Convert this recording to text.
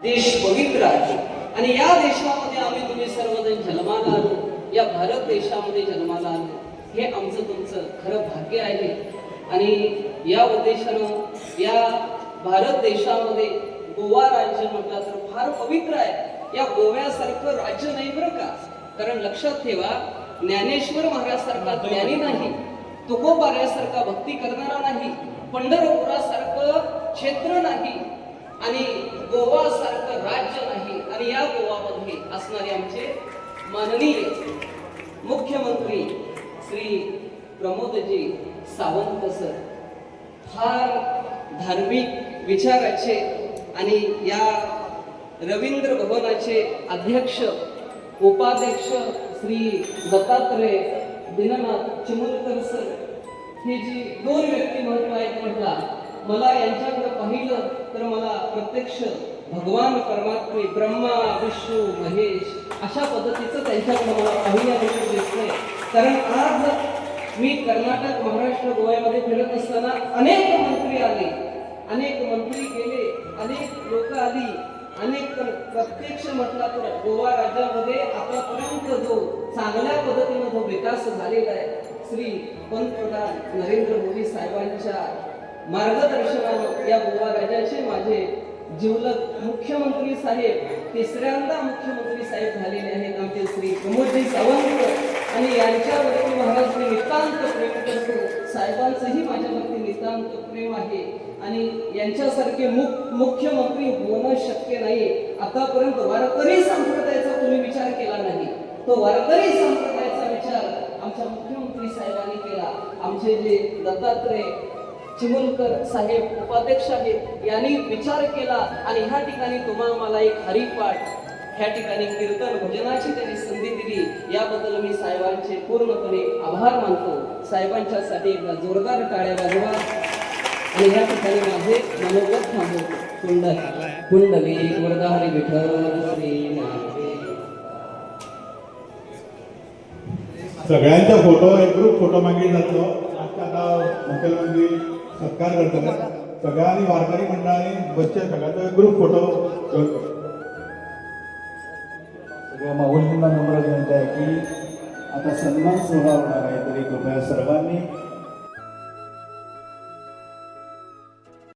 देश पवित्र आहे आणि या देशामध्ये आम्ही तुम्ही सर्वजण जन्माला आलो, या भारत देशामध्ये जन्माला आलो, हे आमचं तुमचं खरं भाग्य आहे. आणि या उद्देशानं या भारत देशामध्ये गोवा राज्य म्हटलं तर फार पवित्र आहे. या गोव्यासारखं राज्य नाही बरं का. कारण लक्षात ठेवा, ज्ञानेश्वर महाराजसारखा ज्ञानी नाही, तुकोबाऱ्यासारखा भक्ती करणारा नाही, पंढरपुरासारखं क्षेत्र नाही आणि गोवा सारखं राज्य नाही. आणि या गोवामध्ये असणारे आमचे माननीय मुख्यमंत्री श्री प्रमोदजी सावंत सर फार धार्मिक विचाराचे आणि या रवींद्र भवनाचे अध्यक्ष उपाध्यक्ष श्री दत्तात्रय दीननाथ चिमुलकर सर, हे जी दोन व्यक्तिमत्व आहेत म्हटला, मला यांच्याकडे पाहिलं तर मला प्रत्यक्ष भगवान परमात्मे ब्रह्मा विष्णू महेश अशा पद्धतीचं त्यांच्याकडे मला पाहिल्यानंतर दिसतंय. कारण आज मी कर्नाटक महाराष्ट्र गोव्यामध्ये फिरत असताना अनेक मंत्री आले, अनेक मंत्री गेले, अनेक लोक आली, अनेक प्रत्यक्ष म्हटला तर गोवा राज्यामध्ये आतापर्यंत जो चांगल्या पद्धतीने जो विकास झालेला आहे श्री पंतप्रधान नरेंद्र मोदी साहेबांच्या मार्गदर्शनानं या गोवा राज्याचे माझे जिवलग मुख्यमंत्री साहेब, तिसऱ्यांदा मुख्यमंत्री साहेब झालेले आहेत आमचे श्री प्रमोदजी सावंत. आणि यांच्यावरती महाराज मी नितांत प्रेम करतो, साहेबांचंही माझ्यावरती नितांत प्रेम आहे. आणि यांच्यासारखे मुख्यमंत्री होणं शक्य नाही. आतापर्यंत वारकरी संप्रदायाचा तुम्ही विचार केला नाही, तो वारकरी संप्रदायाचा विचार आमच्या मुख्यमंत्री साहेबांनी केला. आमचे जे दत्तात्रय चिमुलकर साहेब उपाध्यक्ष आहेत, यांनी विचार केला आणि ह्या ठिकाणी तुम्हाला एक हरिपाठ, ह्या ठिकाणी कीर्तन भजनाची त्यांनी संधी दिली. याबद्दल मी साहेबांचे पूर्णपणे आभार मानतो. साहेबांच्यासाठी एकदा जोरदार टाळ्या वाजवा. आणि ह्या ठिकाणी माझे मनोगत थांबवतो. कुंडली वरदाहरी विठ्ठल श्री नारायण. सगळ्यांचा फोटो एक ग्रुप फोटो मागे जातो. आता मुख्यमंत्री सत्कार करतात. सगळ्यांनी वारकरी मंडळाने बच्चे सगळ्यांचा एक ग्रुप फोटो घेतो. सगळ्या माऊलींना नम्र विनंती आहे की आता सन्मान सोहळा होणार आहे, तरी कृपया सर्वांनी